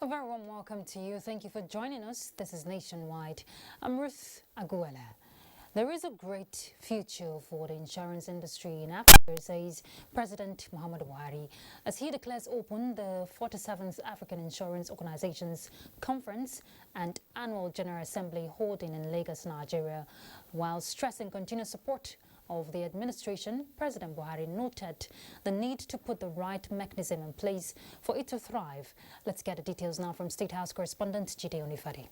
A very warm welcome to you. Thank you for joining us. This is Nationwide. I'm Ruth Aguele. There is a great future for the insurance industry in Africa, says President Muhammadu Buhari, as he declares open the 47th African Insurance Organizations Conference and Annual General Assembly holding in Lagos, Nigeria. While stressing continued support of the administration, President Buhari noted the need to put the right mechanism in place for it to thrive. Let's get the details now from State House correspondent Jide Onifade.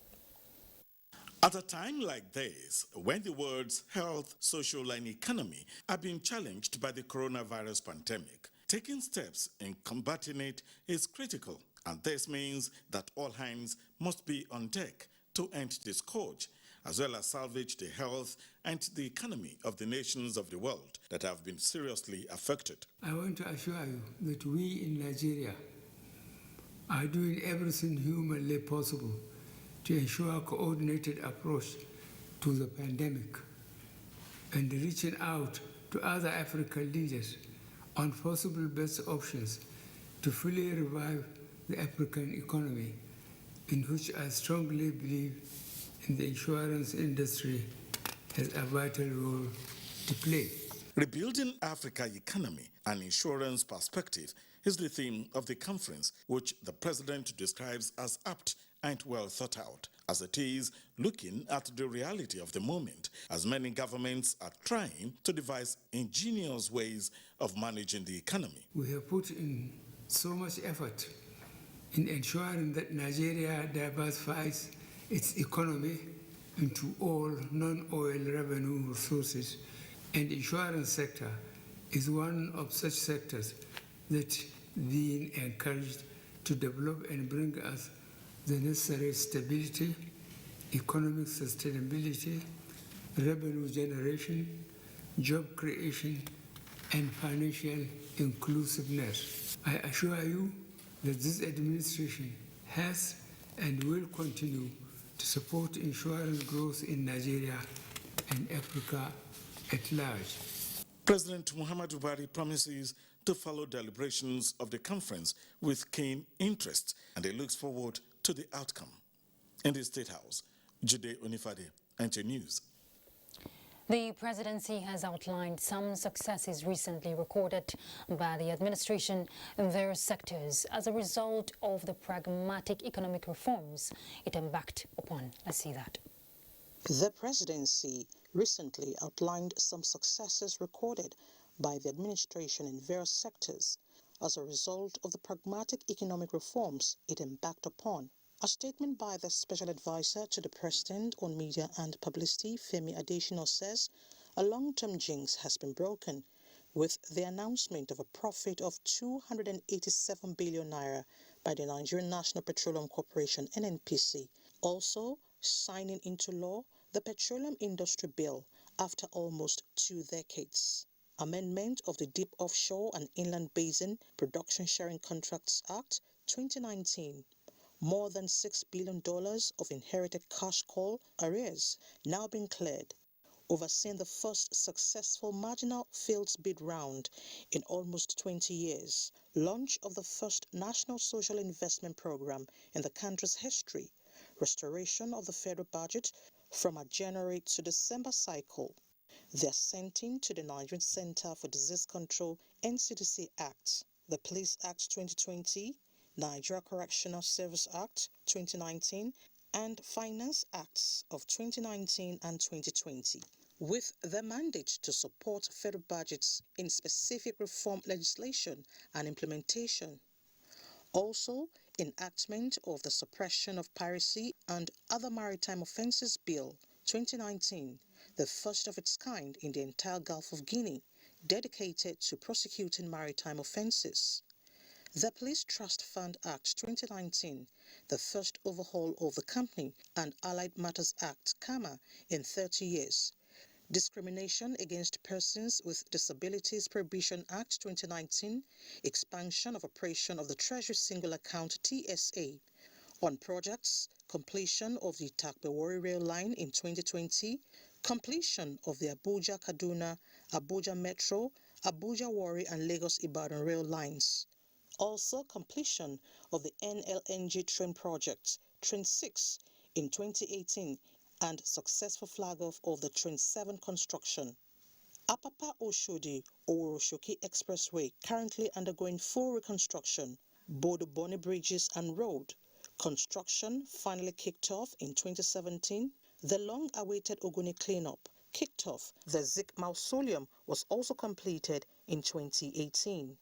At a time like this, when the world's health, social and economy are being challenged by the coronavirus pandemic, taking steps in combating it is critical. And this means that all hands must be on deck to end the scourge, as well as salvage the health and the economy of the nations of the world that have been seriously affected. I want to assure you that we in Nigeria are doing everything humanly possible to ensure a coordinated approach to the pandemic and reaching out to other African leaders on possible best options to fully revive the African economy, in which I strongly believe in the insurance industry has a vital role to play. Rebuilding Africa's economy and insurance perspective is the theme of the conference, which the president describes as apt and well thought out, as it is looking at the reality of the moment, as many governments are trying to devise ingenious ways of managing the economy. We have put in so much effort in ensuring that Nigeria diversifies its economy into all non-oil revenue sources, and the insurance sector is one of such sectors that being encouraged to develop and bring us the necessary stability, economic sustainability, revenue generation, job creation, and financial inclusiveness. I assure you that this administration has and will continue to support insurance growth in Nigeria and Africa at large. President Muhammadu Buhari promises to follow deliberations of the conference with keen interest, and he looks forward to the outcome. In the State House, Jide Onifade, NTA News. The presidency has outlined some successes recently recorded by the administration in various sectors as a result of the pragmatic economic reforms it embarked upon. Let's see that. The presidency recently outlined some successes recorded by the administration in various sectors as a result of the pragmatic economic reforms it embarked upon. A statement by the Special Advisor to the President on Media and Publicity, Femi Adesina, says a long-term jinx has been broken with the announcement of a profit of 287 billion naira by the Nigerian National Petroleum Corporation (NNPC), also signing into law the Petroleum Industry Bill after almost 2 decades. Amendment of the Deep Offshore and Inland Basin Production Sharing Contracts Act 2019. More than $6 billion of inherited cash call arrears now being cleared. Overseeing the first successful marginal fields bid round in almost 20 years. Launch of the first National Social Investment Program in the country's history. Restoration of the federal budget from a January to December cycle. The assenting to the Nigerian Center for Disease Control NCDC Act. The Police Act 2020. Nigeria Correctional Service Act 2019 and Finance Acts of 2019 and 2020, with the mandate to support federal budgets in specific reform legislation and implementation. Also, Enactment of the Suppression of Piracy and Other Maritime Offences Bill 2019, the first of its kind in the entire Gulf of Guinea, dedicated to prosecuting maritime offences. The Police Trust Fund Act 2019, the first overhaul of the Company and Allied Matters Act (CAMA) in 30 years. Discrimination Against Persons with Disabilities Prohibition Act 2019, expansion of operation of the Treasury Single Account TSA. On projects, completion of the Takbewari Rail Line in 2020, completion of the Abuja-Kaduna, Abuja Metro, Abuja-Warri and Lagos-Ibadan rail lines. Also, completion of the NLNG train project, Train 6, in 2018, and successful flag-off of the Train 7 construction. Apapa Oshodi Oworoshoki Expressway currently undergoing full reconstruction. Bodo Boni Bridges and Road construction finally kicked off in 2017. The long-awaited Ogoni cleanup kicked off. The Zik Mausoleum was also completed in 2018.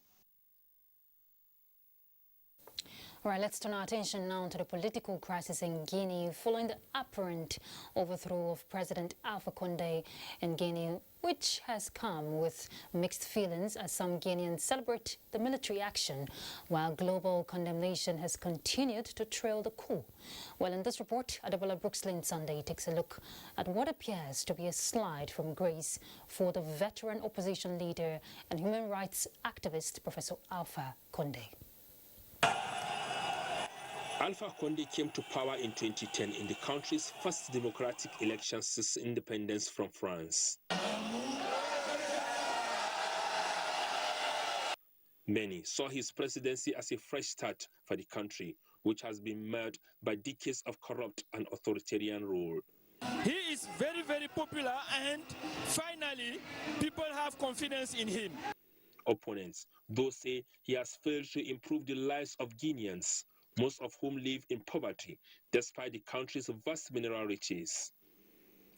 All right, let's turn our attention now to the political crisis in Guinea following the apparent overthrow of President Alpha Condé in Guinea, which has come with mixed feelings as some Guineans celebrate the military action, while global condemnation has continued to trail the coup. Well, in this report, Adebola Brookslyn Sunday takes a look at what appears to be a slide from grace for the veteran opposition leader and human rights activist, Professor Alpha Condé. Alpha Condé came to power in 2010 in the country's first democratic election since independence from France. Many saw his presidency as a fresh start for the country, which has been marred by decades of corrupt and authoritarian rule. He is very, very popular, and finally, people have confidence in him. Opponents, though, say he has failed to improve the lives of Guineans, most of whom live in poverty, despite the country's vast mineral riches.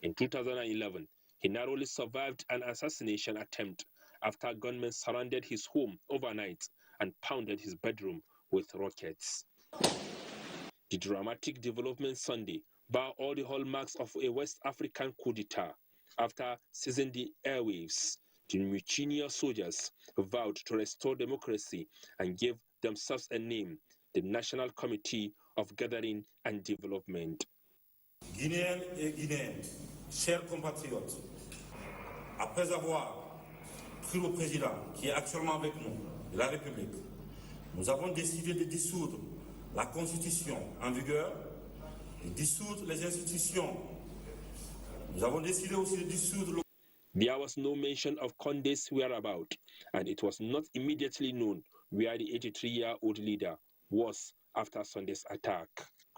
In 2011, he narrowly survived an assassination attempt after gunmen surrounded his home overnight and pounded his bedroom with rockets. The dramatic development Sunday bore all the hallmarks of a West African coup d'etat. After seizing the airwaves, the mutinous soldiers vowed to restore democracy and gave themselves a name, the National Committee of Gathering and Development. Guinéennes et Guinéens, chers compatriotes, après avoir pris le président qui est actuellement avec nous, de la République, nous avons décidé de dissoudre la Constitution en vigueur, de dissoudre les institutions. Nous avons décidé aussi de dissoudre le... There was no mention of Condé's whereabouts, and it was not immediately known where the 83-year-old leader was after Sunday's attack.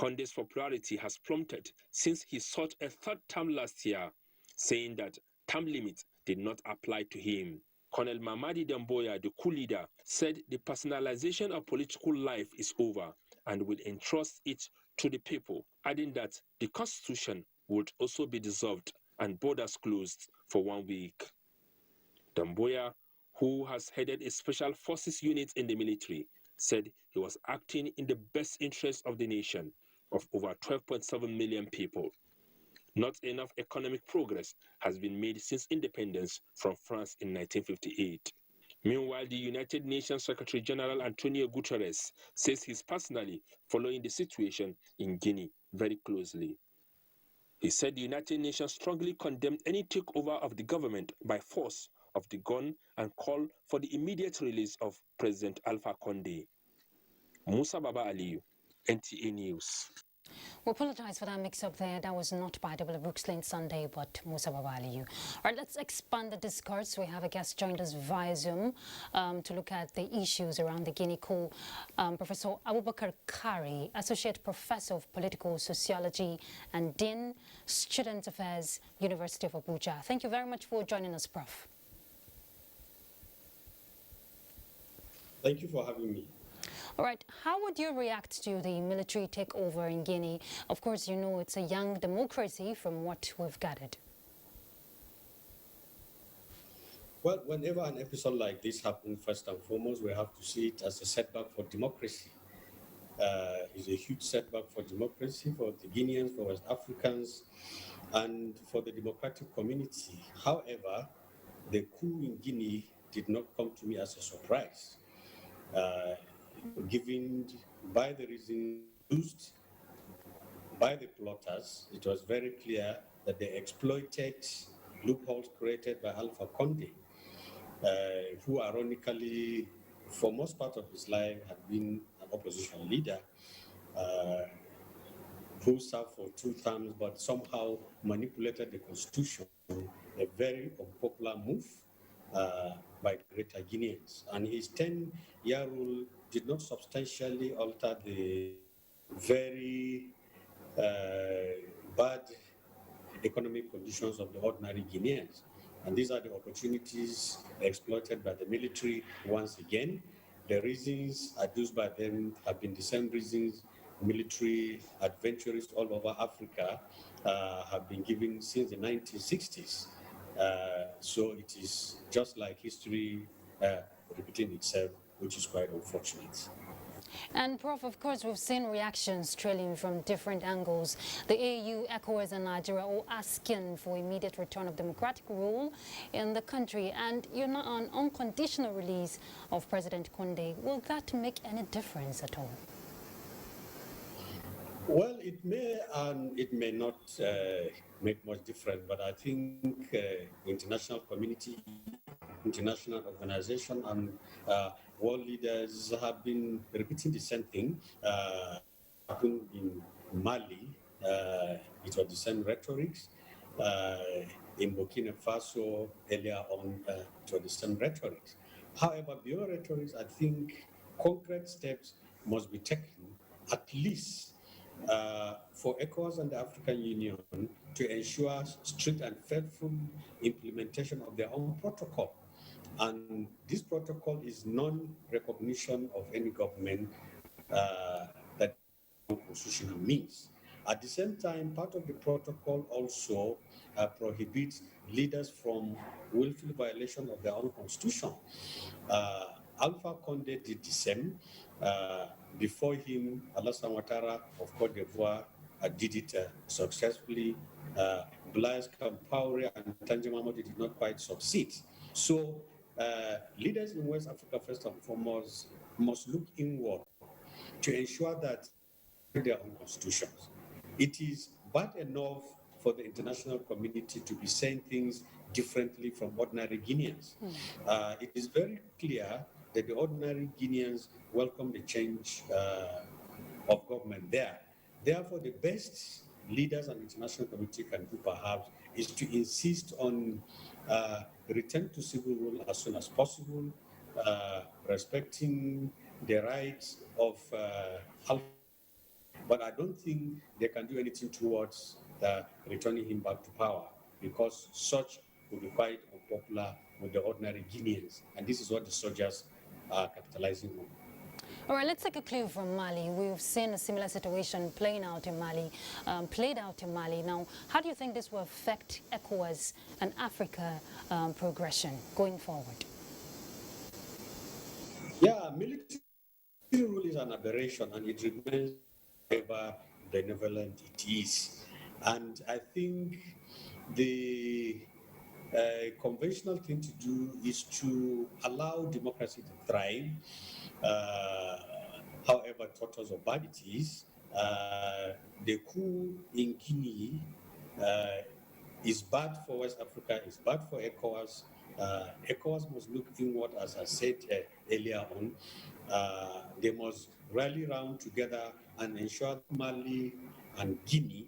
Condé's popularity has plummeted since he sought a third term last year, saying that term limits did not apply to him. Colonel Mamadi Doumbouya, the coup leader, said the personalization of political life is over and will entrust it to the people, adding that the constitution would also be dissolved and borders closed for 1 week. Doumbouya, who has headed a special forces unit in the military, said he was acting in the best interest of the nation of over 12.7 million people. Not enough economic progress has been made since independence from France in 1958. Meanwhile, the United Nations Secretary General Antonio Guterres says he's personally following the situation in Guinea very closely. He said the United Nations strongly condemned any takeover of the government by force of the gun and called for the immediate release of President Alpha Condé. Musa Baba Aliyu, NTA News. We apologize for that mix-up there. That was not by Adebola Brookslyn Sunday, but Musa Baba Aliyu. All right, let's expand the discourse. We have a guest joined us via Zoom to look at the issues around the Guinea coup. Professor Abubakar Kari, Associate Professor of Political Sociology and Dean, Student Affairs, University of Abuja. Thank you very much for joining us, Prof. Thank you for having me. All right, how would you react to the military takeover in Guinea? Of course, you know it's a young democracy from what we've gathered. Well, whenever an episode like this happens, first and foremost, we have to see it as a setback for democracy. is a huge setback for democracy, for the Guineans, for West Africans, and for the democratic community. However, the coup in Guinea did not come to me as a surprise. Uh, Given by the reasons used by the plotters, it was very clear that they exploited loopholes created by Alpha Conde, who ironically, for most part of his life, had been an opposition leader, uh, who served for 2 terms but somehow manipulated the constitution, a very unpopular move by Greater Guineans. And his 10-year rule did not substantially alter the very bad economic conditions of the ordinary Guineans. And these are the opportunities exploited by the military once again. The reasons adduced by them have been the same reasons military adventurers all over Africa have been given since the 1960s. So it is just like history repeating itself, which is quite unfortunate. And Prof, of course, we've seen reactions trailing from different angles. The AU, ECOWAS and Nigeria all asking for immediate return of democratic rule in the country and an unconditional release of President Conde. Will that make any difference at all? Well, it may and it may not make much difference, but I think international community, international organization, and world leaders have been repeating the same thing. Happened in Mali, it was the same rhetorics. In Burkina Faso, earlier on, it was the same rhetorics. However, beyond rhetorics, I think concrete steps must be taken, at least for ECOWAS and the African Union to ensure strict and faithful implementation of their own protocol. And this protocol is non-recognition of any government that constitutional means. At the same time, part of the protocol also prohibits leaders from willful violation of their own constitution. Alpha Conde did the same. Before him, Alassane Ouattara of Cote d'Ivoire did it successfully. Blaise Compaoré and Tangier Mahmoud did not quite succeed. So leaders in West Africa, first and foremost, must look inward to ensure that their own constitutions. It is bad enough for the international community to be saying things differently from ordinary Guineans. It is very clear that the ordinary Guineans welcome the change of government there. Therefore, the best leaders and international community can do perhaps is to insist on return to civil rule as soon as possible, respecting the rights of but I don't think they can do anything towards returning him back to power, because such would be quite unpopular with the ordinary Guineans. And this is what the soldiers are capitalizing on. All right, let's take a clue from Mali. We've seen a similar situation played out in Mali. Now, how do you think this will affect ECOWAS and Africa progression going forward? Yeah, military rule is an aberration, and it remains however benevolent it is. And I think the conventional thing to do is to allow democracy to thrive, however tortuous or bad it is. The coup in Guinea is bad for West Africa, is bad for ECOWAS. ECOWAS must look inward, as I said earlier on. They must rally round together and ensure Mali and Guinea,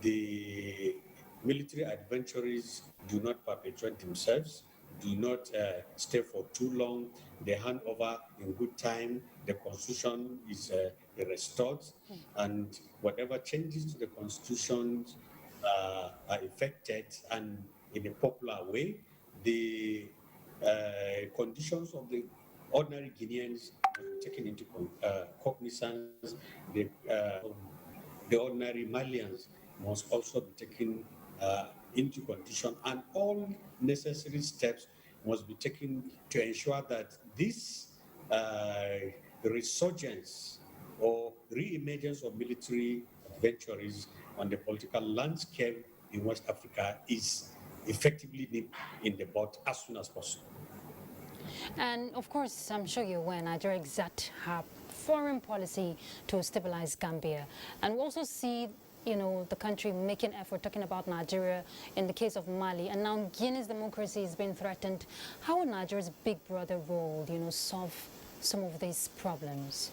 the military adventurers, do not perpetuate themselves, do not stay for too long. They hand over in good time. The constitution is restored, and whatever changes to the constitution are effected and in a popular way. The conditions of the ordinary Guineans taken into cognizance. The ordinary Malians must also be taken into condition, and all necessary steps must be taken to ensure that this resurgence or re-emergence of military adventurers on the political landscape in West Africa is effectively nipped in the bud as soon as possible. And of course, I'm sure you're aware Nigeria exact her foreign policy to stabilize Gambia. And we also see, the country making effort, talking about Nigeria in the case of Mali. And now Guinea's democracy is being threatened. How will Nigeria's big brother role, solve some of these problems?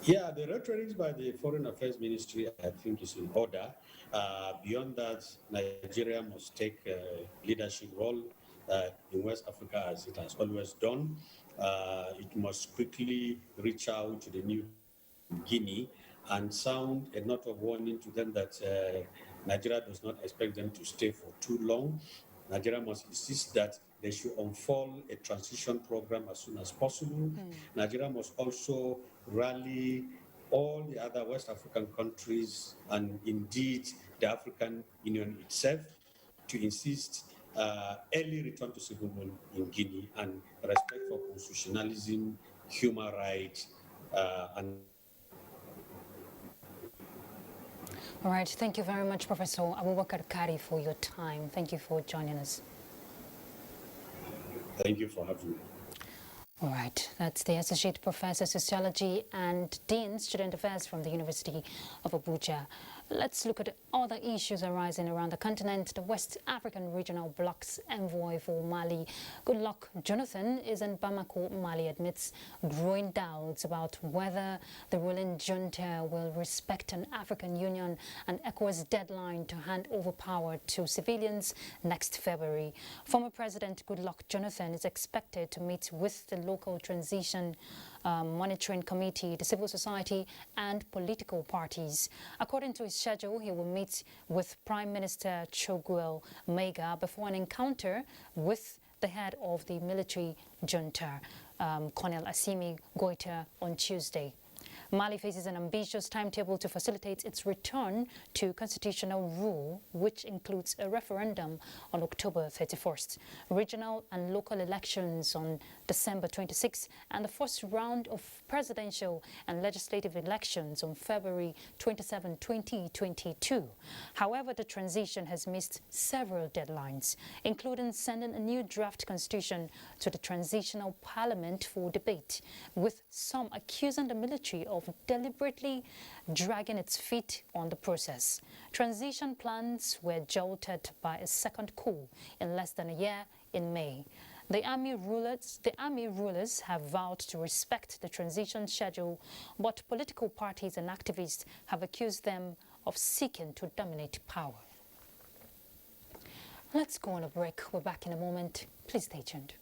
Yeah, the rhetoric by the Foreign Affairs Ministry, I think, is in order. Beyond that, Nigeria must take a leadership role in West Africa as it has always done. It must quickly reach out to the new Guinea and sound a note of warning to them that Nigeria does not expect them to stay for too long. Nigeria must insist that they should unfold a transition program as soon as possible. Nigeria must also rally all the other West African countries and indeed the African Union itself to insist early return to civil rule in Guinea and respect for constitutionalism, human rights, and All right, thank you very much, Professor Abubakar Kari, for your time. Thank you for joining us. Thank you for having me. All right, that's the Associate Professor Sociology and Dean Student Affairs from the University of Abuja. Let's look at other issues arising around the continent. The West African Regional Bloc's envoy for Mali, Goodluck Jonathan, is in Bamako, Mali, admits growing doubts about whether the ruling junta will respect an African Union and ECOWAS deadline to hand over power to civilians next February. Former President Goodluck Jonathan is expected to meet with the local transition monitoring committee, the civil society and political parties. According to his schedule, he will meet with Prime Minister Choguel Maiga before an encounter with the head of the military junta, Colonel Assimi Goita, on Tuesday. Mali faces an ambitious timetable to facilitate its return to constitutional rule, which includes a referendum on October 31st, regional and local elections on December 26th, and the first round of presidential and legislative elections on February 27, 2022. However, the transition has missed several deadlines, including sending a new draft constitution to the transitional parliament for debate, with some accusing the military of deliberately dragging its feet on the process. Transition plans were jolted by a second coup in less than a year in May. The army rulers have vowed to respect the transition schedule, but political parties and activists have accused them of seeking to dominate power. Let's go on a break. We're back in a moment. Please stay tuned.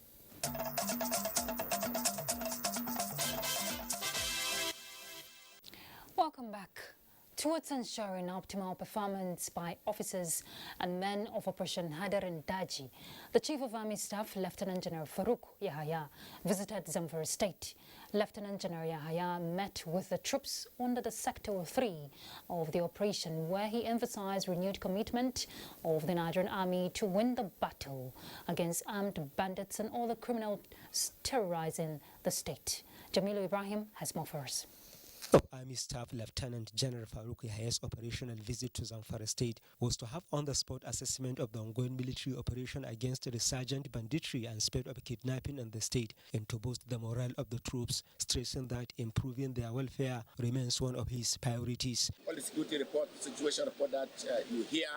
Welcome back. Towards ensuring optimal performance by officers and men of Operation Hadarin Daji, the Chief of Army Staff, Lieutenant General Farouk Yahaya, visited Zamfara State. Lieutenant General Yahaya met with the troops under the Sector 3 of the operation, where he emphasized renewed commitment of the Nigerian Army to win the battle against armed bandits and other criminals terrorizing the state. Jamilu Ibrahim has more for us. Of Army Staff Lieutenant General Farouk Yahaya's operational visit to Zamfara State was to have on-the-spot assessment of the ongoing military operation against the resurgent banditry and spread of kidnapping in the state, and to boost the morale of the troops, stressing that improving their welfare remains one of his priorities. All the security report, situation report that you hear,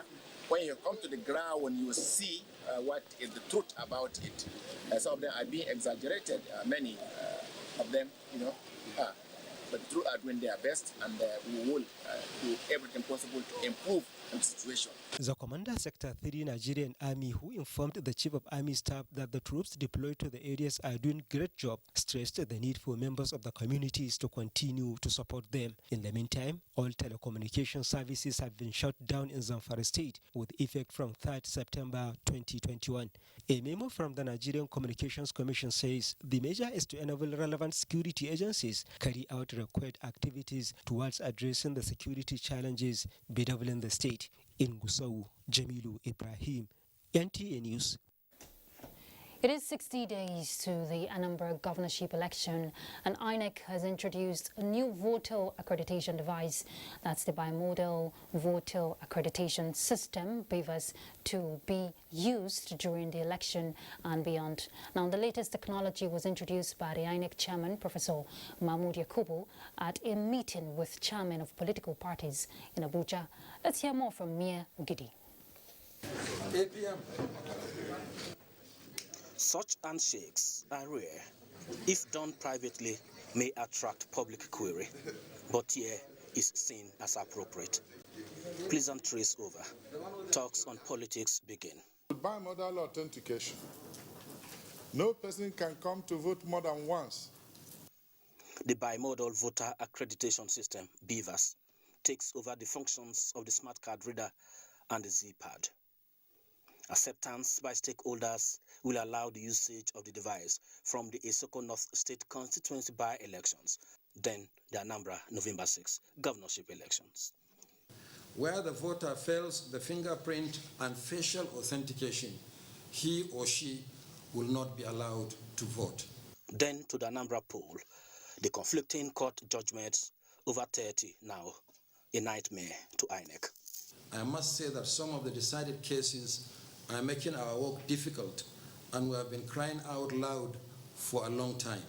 when you come to the ground, when you see what is the truth about it, some of them are being exaggerated, many of them, but the truth are doing their best, and we will do everything possible to improve the situation. The Commander Sector 3 Nigerian Army, who informed the Chief of Army Staff that the troops deployed to the areas are doing a great job, stressed the need for members of the communities to continue to support them. In the meantime, all telecommunication services have been shut down in Zamfara State with effect from 3rd September 2021. A memo from the Nigerian Communications Commission says the measure is to enable relevant security agencies carry out required activities towards addressing the security challenges bedeviling the state. In Gusau, Jamilu Ibrahim, NTA News. It is 60 days to the Anambra governorship election, and INEC has introduced a new voter accreditation device. That's the bimodal voter accreditation system, BVAS, to be used during the election and beyond. Now, the latest technology was introduced by the INEC chairman, Professor Mahmood Yakubu, at a meeting with chairmen of political parties in Abuja. Let's hear more from Mia Ugidi. 8 p.m. Such handshakes are rare. If done privately, may attract public query, but here is seen as appropriate. Pleasantries over. Talks on politics begin. Bimodal authentication. No person can come to vote more than once. The bimodal voter accreditation system, BVAS, takes over the functions of the smart card reader and the Z-pad. Acceptance by stakeholders will allow the usage of the device from the Isoko North State constituency by-elections, then the Anambra November 6 governorship elections. Where the voter fails the fingerprint and facial authentication, he or she will not be allowed to vote. Then to the Anambra poll, the conflicting court judgments over 30 now, a nightmare to INEC. I must say that some of the decided cases are making our work difficult, and we have been crying out loud for a long time.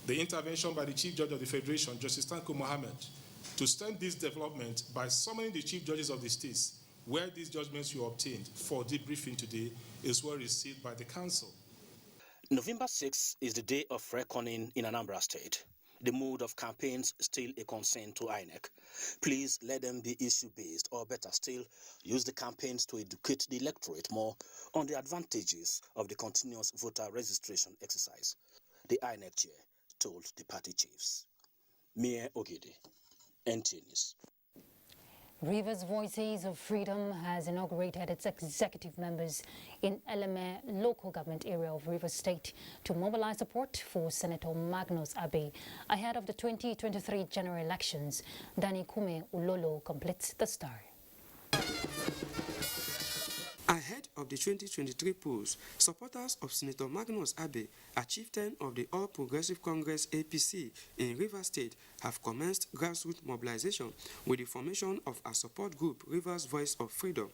The intervention by the Chief Judge of the Federation, Justice Tanko Mohammed, to stem this development by summoning the Chief Judges of the states where these judgments were obtained for debriefing today is well received by the Council. November 6 is the day of reckoning in Anambra State. The mood of campaigns still a concern to INEC. Please let them be issue-based, or better still, use the campaigns to educate the electorate more on the advantages of the continuous voter registration exercise, the INEC chair told the party chiefs. Mia Ogidi, NTA News. Rivers Voices of Freedom has inaugurated its executive members in Eleme local government area of Rivers State to mobilize support for Senator Magnus Abe ahead of the 2023 general elections. Danny Kume Ulolo completes the story. Ahead of the 2023 polls, supporters of Senator Magnus Abe, a chieftain of the All Progressive Congress APC in Rivers State, have commenced grassroots mobilization with the formation of a support group, Rivers Voice of Freedom.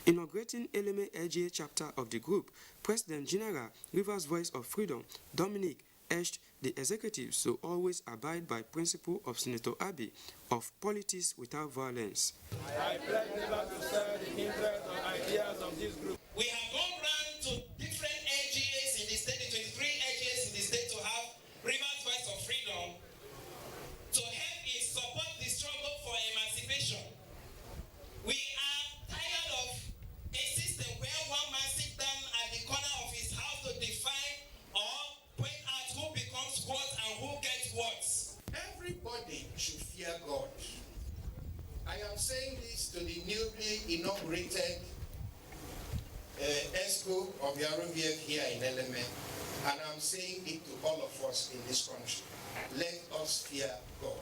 Inaugurating Eleme LGA chapter of the group, President General Rivers Voice of Freedom, Dominic, urged the executives to always abide by principle of Senator Abe of politics without violence. I pledge never to serve the interests or ideas of this group. We have gone round to different LGAs in the state, the 23 LGAs in the state, to have Rivers Voice of Freedom to help in support the struggle for emancipation. We are tired of a system where one man sits down at the corner of his house to define or point out who becomes what and who gets what. Everybody should fear God. I am saying this to the newly inaugurated ESCO of the RVF here in Eleme, and I'm saying it to all of us in this country. Let us fear God.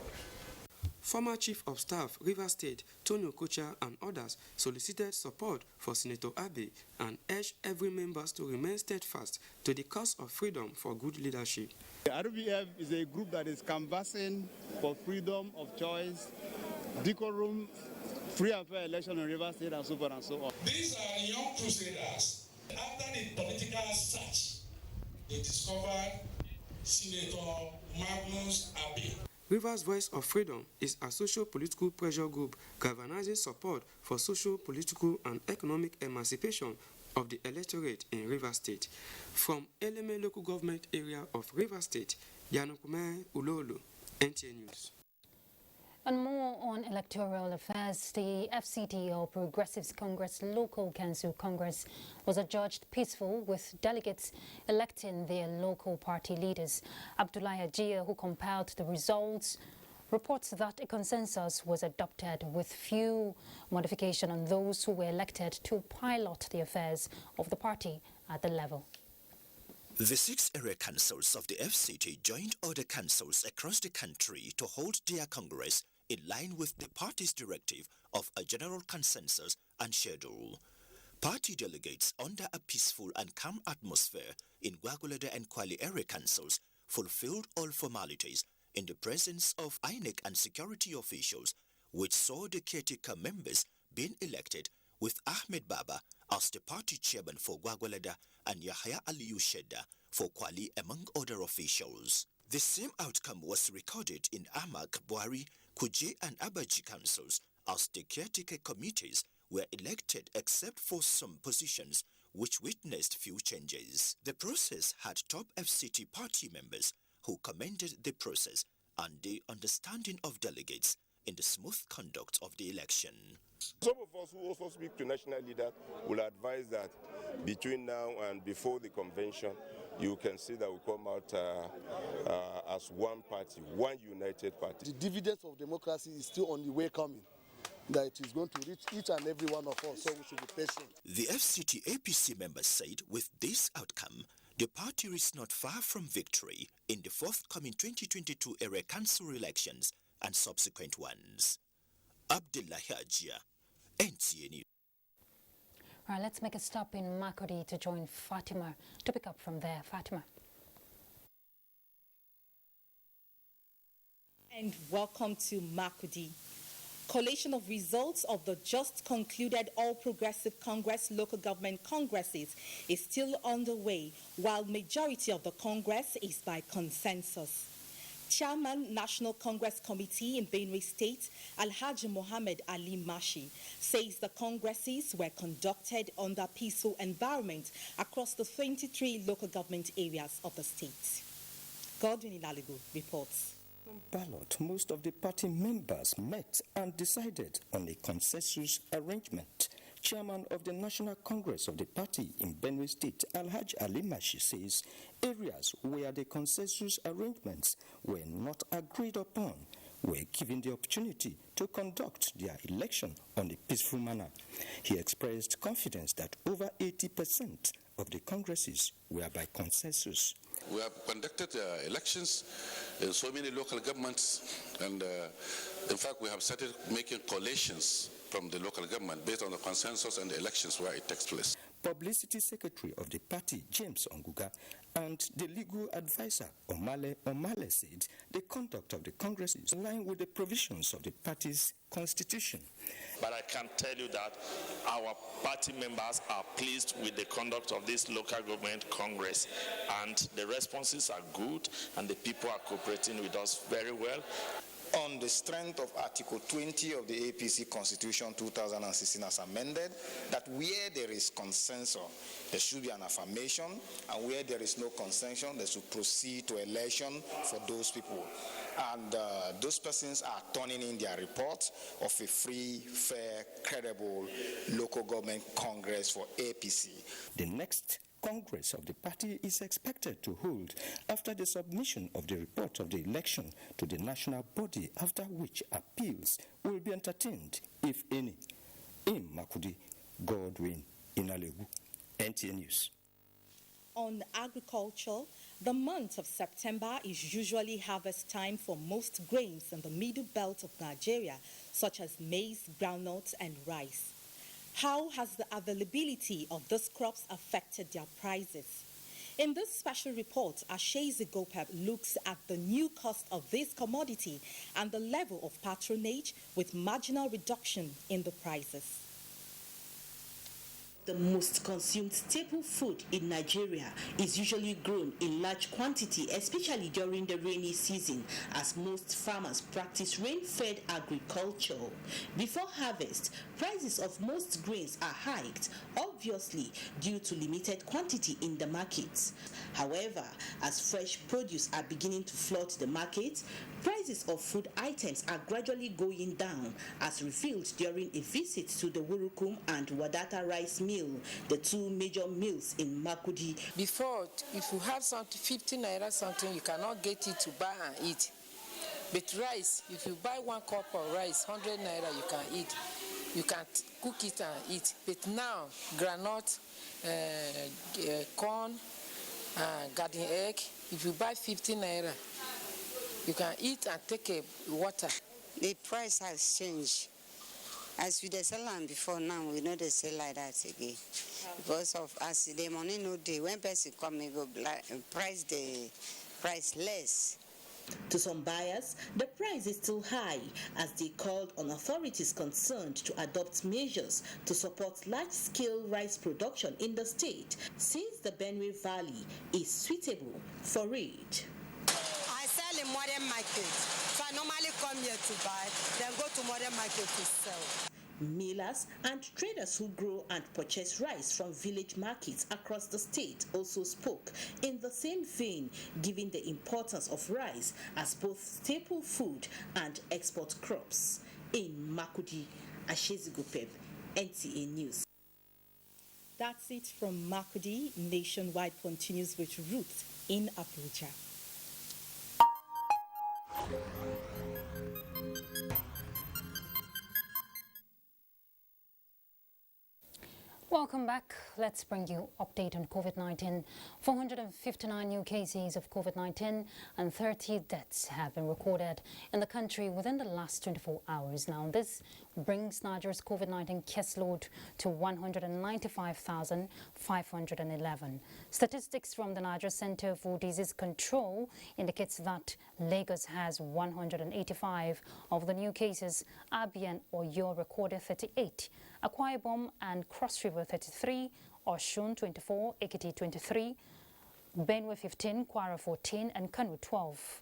Former Chief of Staff, Rivers State, Tony Okocha and others solicited support for Senator Abe and urged every member to remain steadfast to the cause of freedom for good leadership. The RVF is a group that is canvassing for freedom of choice, decorum, free and fair election in Rivers State, and so forth and so on. These are young crusaders. After the political search, they discovered Senator Magnus Abe. Rivers Voice of Freedom is a socio-political pressure group galvanizing support for social, political, and economic emancipation of the electorate in Rivers State. From Eleme local government area of Rivers State, Yanukume Ulolo, NTA News. And more on electoral affairs, the FCT, or Progressives Congress Local Council Congress, was adjudged peaceful, with delegates electing their local party leaders. Abdullahi Ajia, who compiled the results, reports that a consensus was adopted with few modifications on those who were elected to pilot the affairs of the party at the level. The 6 area councils of the FCT joined other councils across the country to hold their congress in line with the party's directive of a general consensus and schedule. Party delegates under a peaceful and calm atmosphere in Aguele and Kwali area councils fulfilled all formalities in the presence of INEC and security officials, which saw the caretaker members being elected with Ahmed Baba as the party chairman for Aguele and Yahya Aliyu Shedda for Kwali among other officials. The same outcome was recorded in Amak, Buhari, Kuje and Abaji councils as the caretaker committees were elected except for some positions which witnessed few changes. The process had top FCT party members who commended the process and the understanding of delegates in the smooth conduct of the election. Some of us who also speak to national leaders will advise that between now and before the convention, you can see that we come out as one party, one united party. The dividends of democracy is still on the way coming, that it is going to reach each and every one of us, so we should be patient. The FCT APC members said with this outcome, the party is not far from victory in the forthcoming 2022 area council elections and subsequent ones. Abdullah Hajia, NTA News. All right, let's make a stop in Makurdi to join Fatima to pick up from there. Fatima. And welcome to Makurdi. Collation of results of the just concluded All Progressive Congress local government congresses is still underway, while majority of the congress is by consensus. Chairman National Congress Committee in Benue State, Alhaji Mohammed Ali Mashi, says the congresses were conducted under peaceful environment across the 23 local government areas of the state. Godwin Ilaligu reports. Ballot, most of the party members met and decided on a consensus arrangement. Chairman of the National Congress of the party in Benue State, Alhaji Ali Mashi, says areas where the consensus arrangements were not agreed upon were given the opportunity to conduct their election on a peaceful manner. He expressed confidence that over 80% of the congresses were by consensus. We have conducted elections in so many local governments, and in fact we have started making collations from the local government based on the consensus and the elections where it takes place. Publicity Secretary of the party, James Onguga, and the legal advisor, Omale said the conduct of the Congress is in line with the provisions of the party's constitution. But I can tell you that our party members are pleased with the conduct of this local government Congress, and the responses are good, and the people are cooperating with us very well. On the strength of Article 20 of the APC Constitution 2016 as amended, that where there is consensus, there should be an affirmation, and where there is no consensus, they should proceed to election for those people. And those persons are turning in their reports of a free, fair, credible local government Congress for APC. The next Congress of the party is expected to hold after the submission of the report of the election to the national body, after which appeals will be entertained, if any. In Makurdi, Godwin Inalegu, NTA News. On agriculture, the month of September is usually harvest time for most grains in the middle belt of Nigeria, such as maize, groundnuts, and rice. How has the availability of these crops affected their prices? In this special report, Ashezi Gopep looks at the new cost of this commodity and the level of patronage with marginal reduction in the prices. The most consumed staple food in Nigeria is usually grown in large quantity, especially during the rainy season, as most farmers practice rain-fed agriculture. Before harvest, prices of most grains are hiked, obviously due to limited quantity in the markets. However, as fresh produce are beginning to flood the market, prices of food items are gradually going down, as revealed during a visit to the Wurukum and Wadata rice mill, the two major mills in Makurdi. Before, if you have something, 15 naira something, you cannot get it to buy and eat. But rice, if you buy 1 cup of rice, 100 naira you can eat. You can cook it and eat. But now, granite, corn, garden egg, if you buy 15 naira, you can eat and take a water. The price has changed. As we dey sell am before now, we know they sell like that again. Because of as the money no day, when person come, we go price the price less. To some buyers, the price is still high as they called on authorities concerned to adopt measures to support large-scale rice production in the state, since the Benue Valley is suitable for it. I sell in modern market, so I normally come here to buy, then go to modern market to sell. Millers and traders who grow and purchase rice from village markets across the state also spoke in the same vein, giving the importance of rice as both staple food and export crops. In Makurdi, Ashezigopeb, NTA News. That's it from Makurdi. Nationwide continues with Ruth in Abuja. Welcome back. Let's bring you update on COVID-19. 459 new cases of COVID-19 and 30 deaths have been recorded in the country within the last 24 hours. Now, this brings Nigeria's COVID-19 caseload to 195,511. Statistics from the Nigeria Center for Disease Control indicates that Lagos has 185 of the new cases. Abia and Oyo recorded 38. Akwa Ibom and Cross River 33, Osun 24, Ekiti 23, Benue 15, Kwara 14 and Kano 12.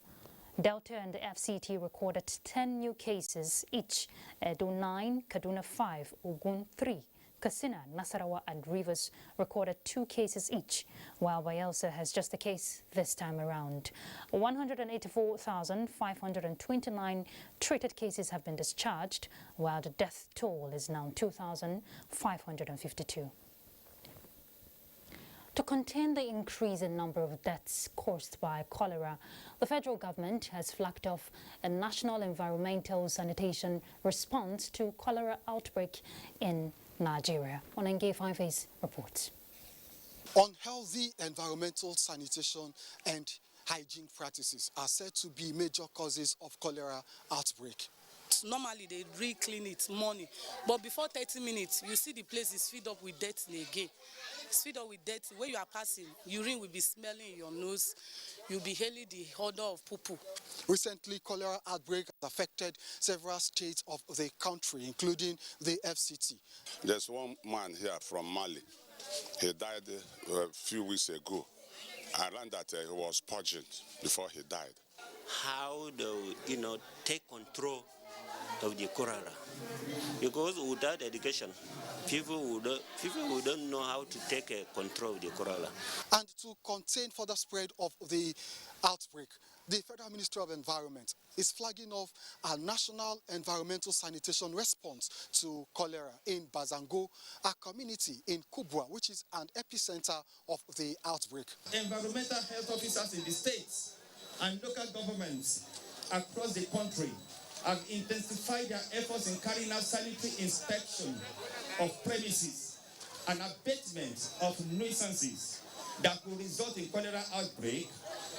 Delta and the FCT recorded 10 new cases each, Edo 9, Kaduna 5, Ogun 3. Katsina, Nasarawa and Rivers recorded 2 cases each, while Bayelsa has just a case this time around. 184,529 treated cases have been discharged, while the death toll is now 2,552. To contain the increase in number of deaths caused by cholera, the federal government has flagged off a national environmental sanitation response to cholera outbreak in Nigeria. Onenge 5A's reports. Unhealthy environmental sanitation and hygiene practices are said to be major causes of cholera outbreak. Normally they re-clean it morning, but before 30 minutes you see the place is filled up with dirt again. It's filled up with dirt. When you are passing, urine will be smelling in your nose. You'll be hailing the odor of poo-poo. Recently, cholera outbreak has affected several states of the country, including the FCT. There's one man here from Mali. He died a few weeks ago. I learned that he was purging before he died. How do take control of the cholera? Because without education, people who don't know how to take control of the cholera. And to contain further spread of the outbreak, the Federal Ministry of Environment is flagging off a national environmental sanitation response to cholera in Bazango, a community in Kubwa, which is an epicenter of the outbreak. Environmental health officers in the states and local governments across the country have intensified their efforts in carrying out sanitary inspection of premises and abatement of nuisances that could result in cholera outbreak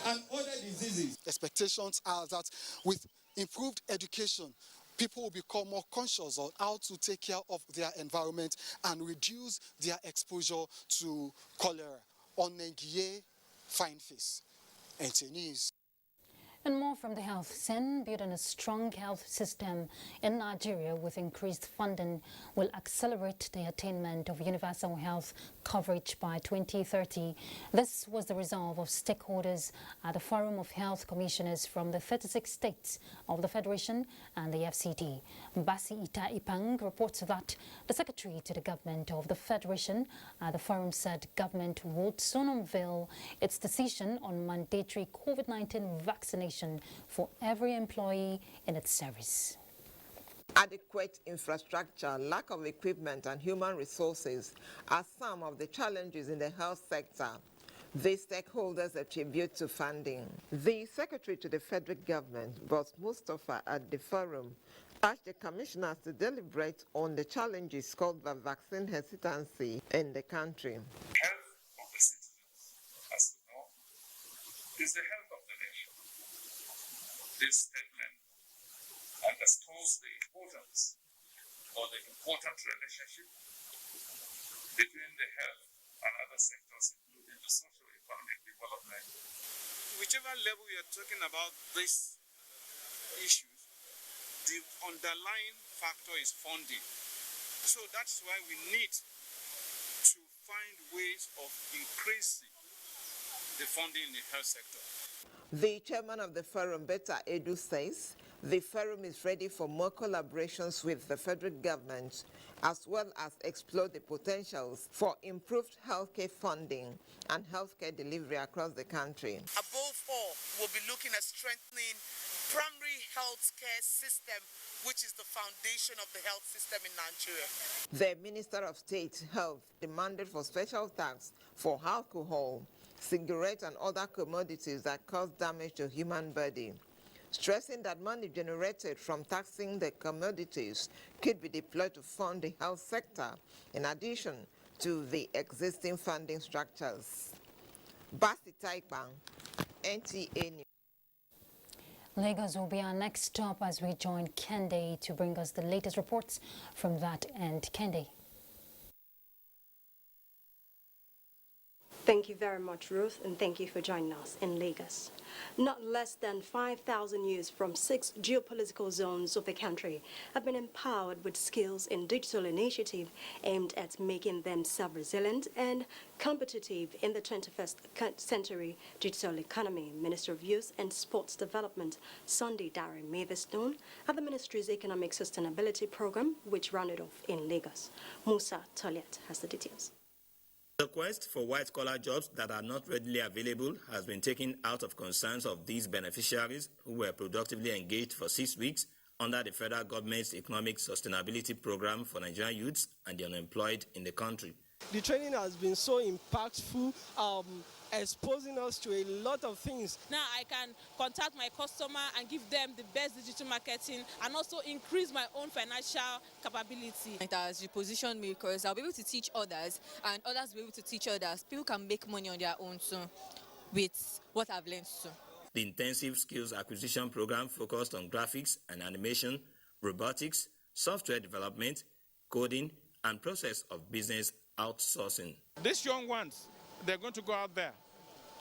and other diseases. Expectations are that with improved education, people will become more conscious of how to take care of their environment and reduce their exposure to cholera. On Nengiye, Fine Face, NTA News. And more from the health. Sen building a strong health system in Nigeria with increased funding will accelerate the attainment of universal health coverage by 2030. This was the resolve of stakeholders at the Forum of Health Commissioners from the 36 states of the Federation and the FCT. Basi Ita Ipang reports that the Secretary to the Government of the Federation at the forum said government would soon unveil its decision on mandatory COVID-19 vaccination for every employee in its service. Adequate infrastructure, lack of equipment and human resources are some of the challenges in the health sector. These stakeholders attribute to funding. The Secretary to the Federal Government, Boss Mustafa, at the forum urged the commissioners to deliberate on the challenges caused by vaccine hesitancy in the country. Health of the citizens, as you know, is the health of the nation. This statement underscores the importance for the important relationship between the health and other sectors, including the socio-economic development. Whichever level we are talking about these issues, the underlying factor is funding. So that's why we need to find ways of increasing the funding in the health sector. The chairman of the forum, Beta Edu, says the forum is ready for more collaborations with the federal government, as well as explore the potentials for improved healthcare funding and healthcare delivery across the country. Above all, we'll be looking at strengthening primary healthcare system, which is the foundation of the health system in Nigeria. The Minister of State Health demanded for special tax for alcohol, cigarettes and other commodities that cause damage to human body, stressing that money generated from taxing the commodities could be deployed to fund the health sector in addition to the existing funding structures. Basti Taipang, NTA News. Lagos will be our next stop as we join Kende to bring us the latest reports from that end. Kende. Thank you very much, Ruth, and thank you for joining us in Lagos. Not less than 5,000 youths from 6 geopolitical zones of the country have been empowered with skills in digital initiative aimed at making them self-resilient and competitive in the 21st century digital economy. Minister of Youth and Sports Development, Sunday Dare, made this known at the ministry's Economic Sustainability Program, which rounded off in Lagos. Musa Toliat has the details. The quest for white-collar jobs that are not readily available has been taken out of concerns of these beneficiaries who were productively engaged for 6 weeks under the federal government's Economic Sustainability Program for Nigerian youths and the unemployed in the country. The training has been so impactful, exposing us to a lot of things. Now I can contact my customer and give them the best digital marketing and also increase my own financial capability. It has repositioned me because I'll be able to teach others and others will be able to teach others. People can make money on their own too with what I've learned too. The intensive skills acquisition program focused on graphics and animation, robotics, software development, coding, and process of business outsourcing. These young ones, they're going to go out there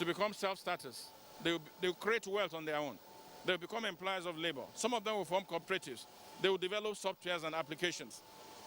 to become self-starters. They'll create wealth on their own. They'll become employers of labor. Some of them will form cooperatives. They will develop softwares and applications.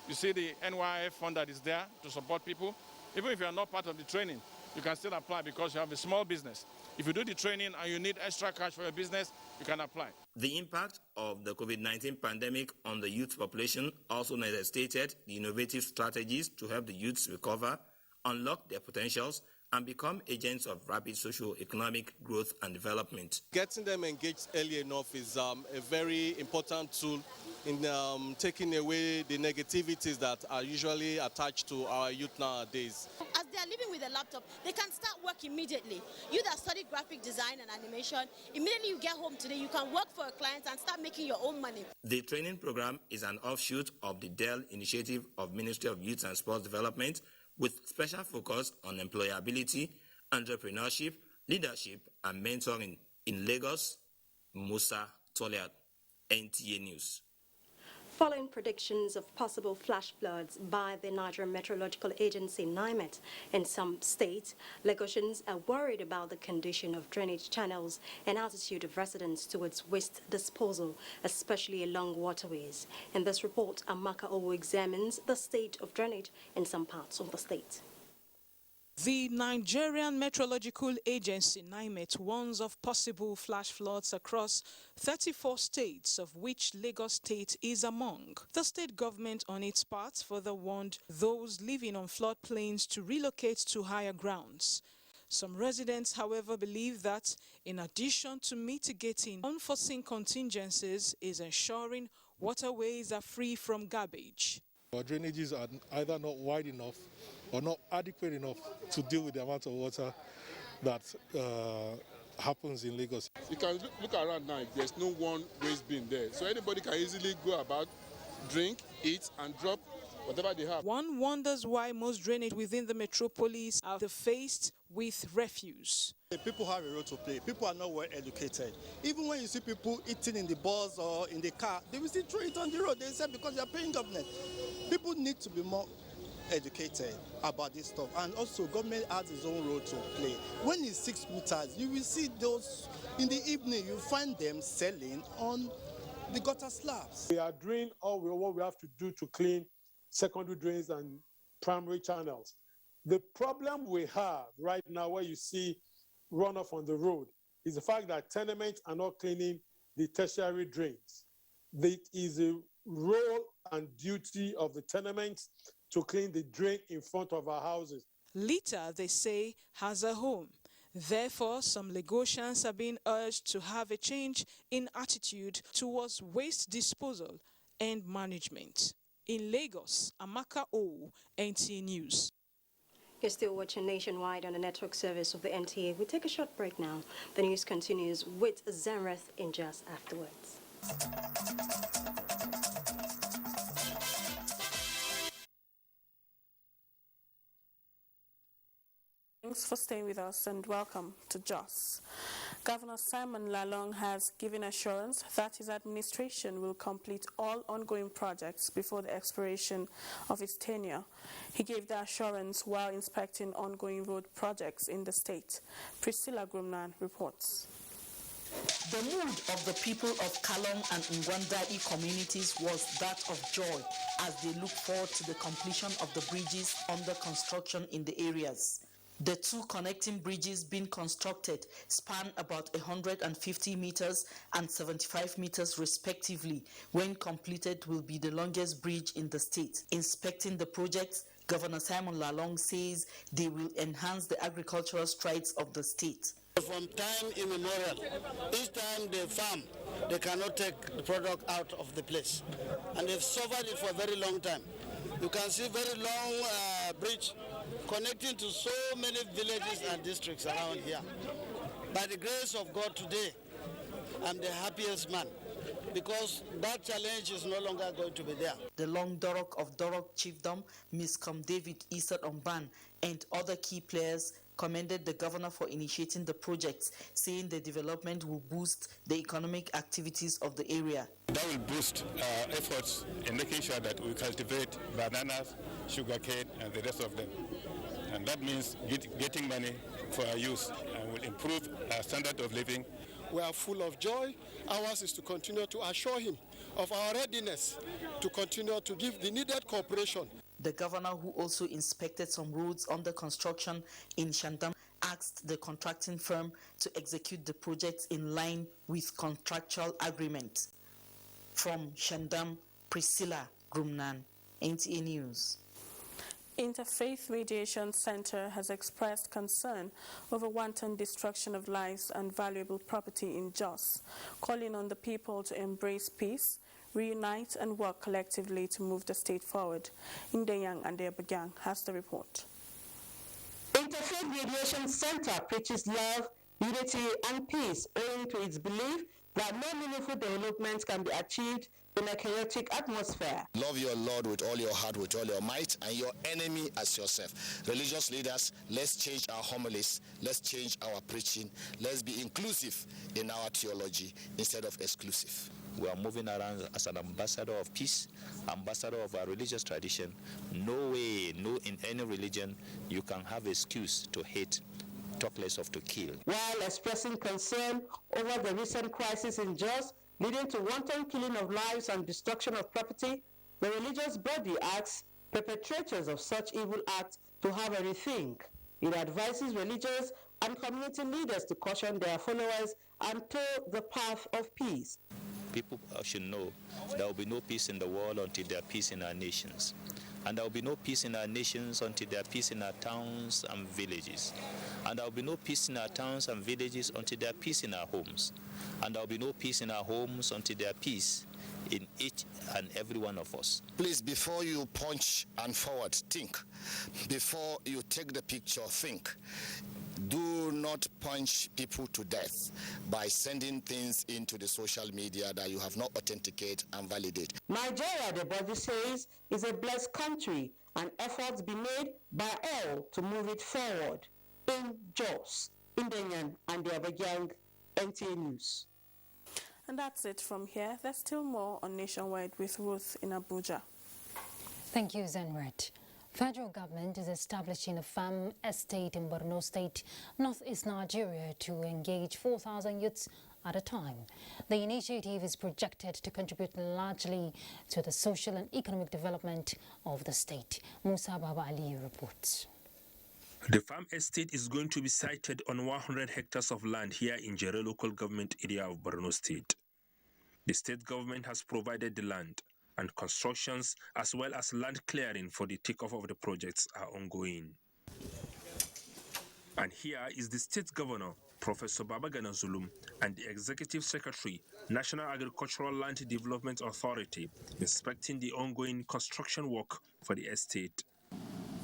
You see the NYF fund that is there to support people. Even if you are not part of the training, you can still apply because you have a small business. If you do the training and you need extra cash for your business, you can apply. The impact of the COVID-19 pandemic on the youth population also necessitated the innovative strategies to help the youths recover, unlock their potentials, and become agents of rapid socio-economic growth and development. Getting them engaged early enough is a very important tool in taking away the negativities that are usually attached to our youth nowadays. As they are living with a laptop, they can start work immediately. You that study graphic design and animation, immediately you get home today, you can work for a client and start making your own money. The training program is an offshoot of the DEL initiative of Ministry of Youth and Sports Development, with special focus on employability, entrepreneurship, leadership, and mentoring. In Lagos, Musa Toliat, NTA News. Following predictions of possible flash floods by the Nigerian Meteorological Agency, NIMET, in some states, Lagosians are worried about the condition of drainage channels and attitude of residents towards waste disposal, especially along waterways. In this report, Amaka Owo examines the state of drainage in some parts of the state. The Nigerian Meteorological Agency, NIMET, warns of possible flash floods across 34 states, of which Lagos State is among. The state government, on its part, further warned those living on floodplains to relocate to higher grounds. Some residents, however, believe that, in addition to mitigating unforeseen contingencies, is ensuring waterways are free from garbage. Our drainages are either not wide enough or not adequate enough to deal with the amount of water that happens in Lagos. You can look around now, there's no one waste bin there. So anybody can easily go about, drink, eat, and drop whatever they have. One wonders why most drainage within the metropolis are faced with refuse. People have a role to play. People are not well educated. Even when you see people eating in the bus or in the car, they will still throw it on the road. They say because they are paying government. People need to be more educated about this stuff, and also government has its own role to play. When it's 6 meters, you will see those in the evening. You find them selling on the gutter slabs. We are doing what we have to do to clean secondary drains and primary channels. The problem we have right now, where you see runoff on the road, is the fact that tenements are not cleaning the tertiary drains. It is a role and duty of the tenements to clean the drain in front of our houses. Litter, they say, has a home. Therefore, some Lagosians are being urged to have a change in attitude towards waste disposal and management. In Lagos, Amaka O, NTA News. You're still watching Nationwide on the network service of the NTA. We take a short break now. The news continues with Zenreth in just afterwards. Thanks for staying with us and welcome to Jos. Governor Simon Lalong has given assurance that his administration will complete all ongoing projects before the expiration of his tenure. He gave the assurance while inspecting ongoing road projects in the state. Priscilla Grumnan reports. The mood of the people of Kalong and Ngwandai communities was that of joy as they look forward to the completion of the bridges under construction in the areas. The two connecting bridges being constructed span about 150 meters and 75 meters respectively. When completed, will be the longest bridge in the state. Inspecting the projects, Governor Simon Lalong says they will enhance the agricultural strides of the state. From time immemorial, each time they farm, they cannot take the product out of the place. And they've suffered it for a very long time. You can see very long bridge connecting to so many villages and districts around here. By the grace of God today, I'm the happiest man because that challenge is no longer going to be there. The Long Dorok of Dorok Chiefdom, Ms. David Isat Omban, and other key players commended the governor for initiating the projects, saying the development will boost the economic activities of the area. That will boost our efforts in making sure that we cultivate bananas, sugarcane, and the rest of them. And that means getting money for our youth and will improve our standard of living. We are full of joy. Ours is to continue to assure him of our readiness to continue to give the needed cooperation. The governor, who also inspected some roads under construction in Shandam, asked the contracting firm to execute the projects in line with contractual agreement. From Shandam, Priscilla Grumnan, NTA News. Interfaith Mediation Center has expressed concern over wanton destruction of lives and valuable property in Jos, calling on the people to embrace peace, reunite and work collectively to move the state forward. Indeyang and Abuja has the report. Interfaith Mediation Center preaches love, unity and peace owing to its belief that no meaningful development can be achieved in a chaotic atmosphere. Love your Lord with all your heart, with all your might, and your enemy as yourself. Religious leaders, let's change our homilies, let's change our preaching, let's be inclusive in our theology instead of exclusive. We are moving around as an ambassador of peace, ambassador of our religious tradition. No way, no in any religion, you can have excuse to hate, talk less of to kill. While expressing concern over the recent crisis in Jos, leading to wanton killing of lives and destruction of property, the religious body asks perpetrators of such evil acts to have a rethink. It advises religious and community leaders to caution their followers and toe the path of peace. People should know there will be no peace in the world until there is peace in our nations. And there will be no peace in our nations until there is peace in our towns and villages. And there will be no peace in our towns and villages until there is peace in our homes. And there will be no peace in our homes until there is peace in each and every one of us. Please, before you punch and forward, think. Before you take the picture, think. Do not punch people to death by sending things into the social media that you have not authenticated and validated. Nigeria, the body says, is a blessed country and efforts be made by all to move it forward. In Jos, Indeyang and Abuja, NTA News. And that's it from here. There's still more on Nationwide with Ruth in Abuja. Thank you, Zenret. Federal government is establishing a farm estate in Borno State, northeast Nigeria, to engage 4,000 youths at a time. The initiative is projected to contribute largely to the social and economic development of the state. Musa Baba Ali reports. The farm estate is going to be sited on 100 hectares of land here in Jere local government area of Borno State. The state government has provided the land, and constructions as well as land clearing for the takeoff of the projects are ongoing. And here is the state governor, Professor Babagana Zulum, and the executive secretary, National Agricultural Land Development Authority, inspecting the ongoing construction work for the estate.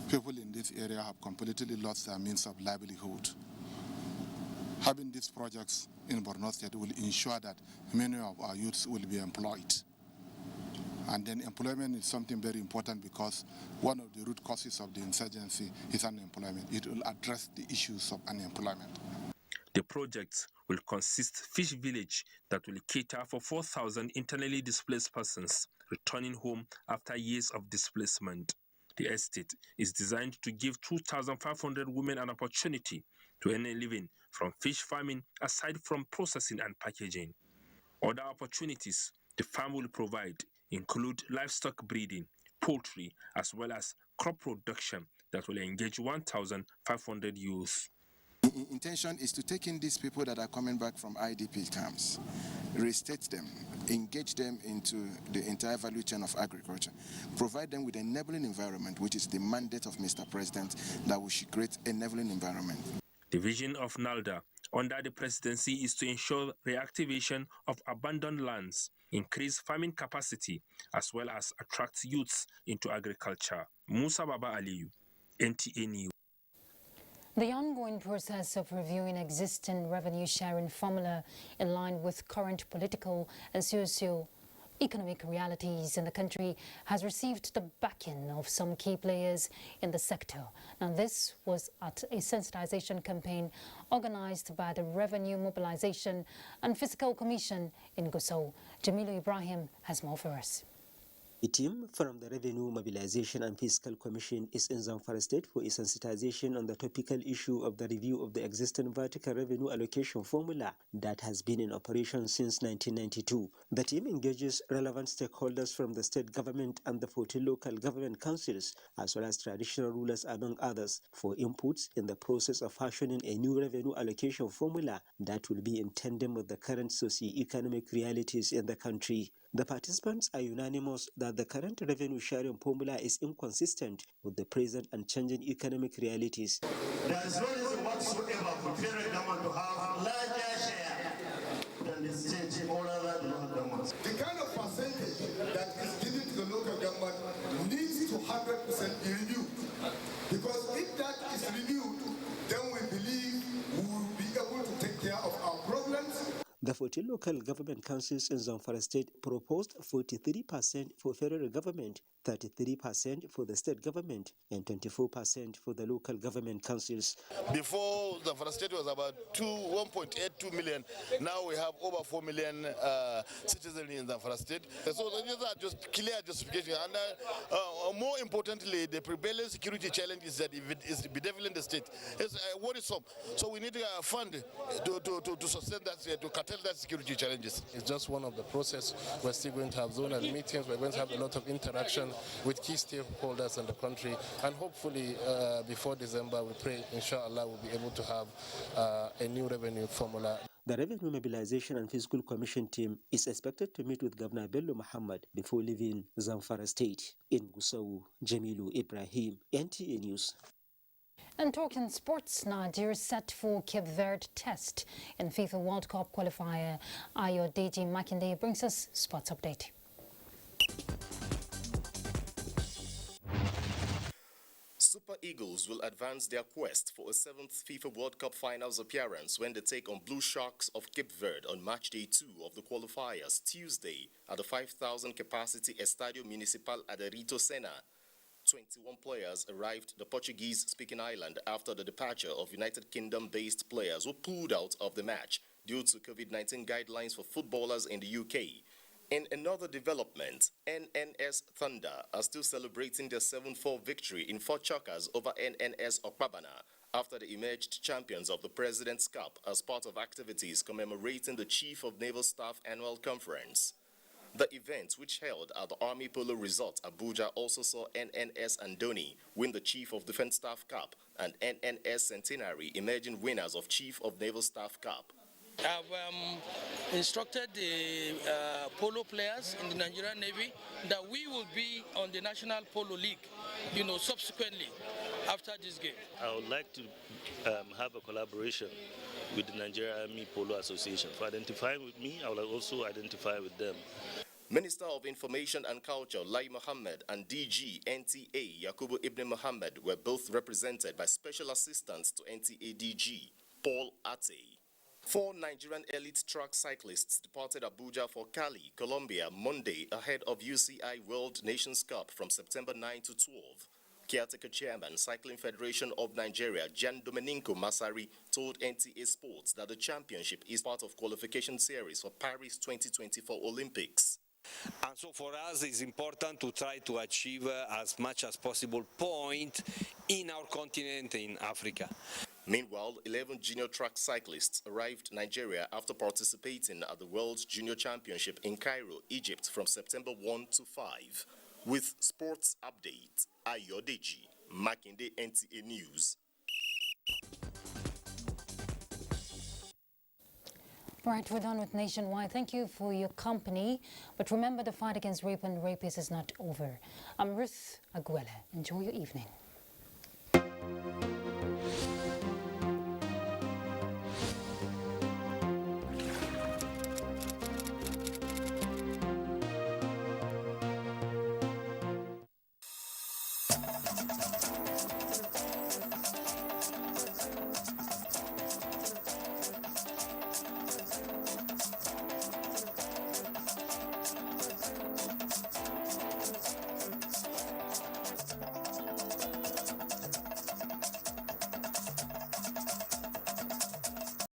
People in this area have completely lost their means of livelihood. Having these projects in Borno State will ensure that many of our youths will be employed. And then employment is something very important because one of the root causes of the insurgency is unemployment. It will address the issues of unemployment. The projects will consist fish village that will cater for 4,000 internally displaced persons returning home after years of displacement. The estate is designed to give 2,500 women an opportunity to earn a living from fish farming aside from processing and packaging. Other opportunities the farm will provide include livestock breeding, poultry, as well as crop production that will engage 1,500 youth. The intention is to take in these people that are coming back from IDP camps, restate them, engage them into the entire value chain of agriculture, provide them with an enabling environment, which is the mandate of Mr. President, that we should create an enabling environment. The vision of NALDA under the presidency is to ensure reactivation of abandoned lands, increase farming capacity, as well as attract youths into agriculture. Musa Baba Aliyu, NTA News. The ongoing process of reviewing existing revenue sharing formula in line with current political and socio-economic realities in the country has received the backing of some key players in the sector. Now, this was at a sensitization campaign organized by the Revenue Mobilization and Fiscal Commission in Gusau. Jamilu Ibrahim has more for us. A team from the Revenue Mobilization and Fiscal Commission is in Zamfara State for a sensitization on the topical issue of the review of the existing vertical revenue allocation formula that has been in operation since 1992. The team engages relevant stakeholders from the state government and the 14 local government councils, as well as traditional rulers among others, for inputs in the process of fashioning a new revenue allocation formula that will be in tandem with the current socio-economic realities in the country. The participants are unanimous that the current revenue sharing formula is inconsistent with the present and changing economic realities. There is no reason whatsoever for federal government to have larger share than the state or other local governments. The kind of percentage that is given to the local government needs to 100% be reviewed. Because if that is reviewed, then we believe we will be able to take care of our problems. The 14 local government councils in Zamfara State proposed 43% for federal government, 33% for the state government, and 24% for the local government councils. Before, Zamfara State was about 1.82 million. Now we have over 4 million citizens in Zamfara State. So these are just clear justification. And more importantly, the prevailing security challenge is that if it is bedeviling the state, it's worrisome. So we need a fund to sustain that, to curtail that security challenges. It's just one of the process. We're still going to have zonal meetings. We're going to have a lot of interaction with key stakeholders in the country, and hopefully before December, we pray, inshallah, we'll be able to have a new revenue formula. The Revenue Mobilization and Fiscal Commission team is expected to meet with Governor Bello Muhammad before leaving Zamfara State. In Gusau, Jamilu Ibrahim, NTA News. And talking sports, Nigeria set for Cape Verde test in FIFA World Cup qualifier. Ayodeji Makinde brings us sports update. Super Eagles will advance their quest for a 7th FIFA World Cup Finals appearance when they take on Blue Sharks of Cape Verde on match day 2 of the qualifiers Tuesday at the 5,000 capacity Estadio Municipal Aderito Senna. 21 players arrived the Portuguese-speaking island after the departure of United Kingdom-based players who pulled out of the match due to COVID-19 guidelines for footballers in the UK. In another development, NNS Thunder are still celebrating their 7-4 victory in 4 chokers over NNS Okpabana after they emerged champions of the President's Cup as part of activities commemorating the Chief of Naval Staff Annual Conference. The event, which held at the Army Polo Resort, Abuja, also saw NNS Andoni win the Chief of Defense Staff Cup and NNS Centenary emerging winners of Chief of Naval Staff Cup. I've instructed the polo players in the Nigerian Navy that we will be on the National Polo League, subsequently after this game. I would like to have a collaboration with the Nigerian Army Polo Association. For identifying with me, I will also identify with them. Minister of Information and Culture Lai Mohammed and DG NTA Yakubu Ibn Mohammed were both represented by Special Assistants to NTA DG Paul Ate. 4 Nigerian elite track cyclists departed Abuja for Cali, Colombia, Monday ahead of UCI World Nations Cup from September 9 to 12. Caretaker Chairman, Cycling Federation of Nigeria, Jan Domenico Masari, told NTA Sports that the championship is part of qualification series for Paris 2024 Olympics. And so for us, it's important to try to achieve as much as possible point in our continent, in Africa. Meanwhile, 11 junior track cyclists arrived Nigeria after participating at the World Junior Championship in Cairo, Egypt from September 1 to 5. With Sports Update, Ayodeji, Makinde, NTA News. Right, we're done with Nationwide. Thank you for your company. But remember, the fight against rape and rapists is not over. I'm Ruth Aguele. Enjoy your evening.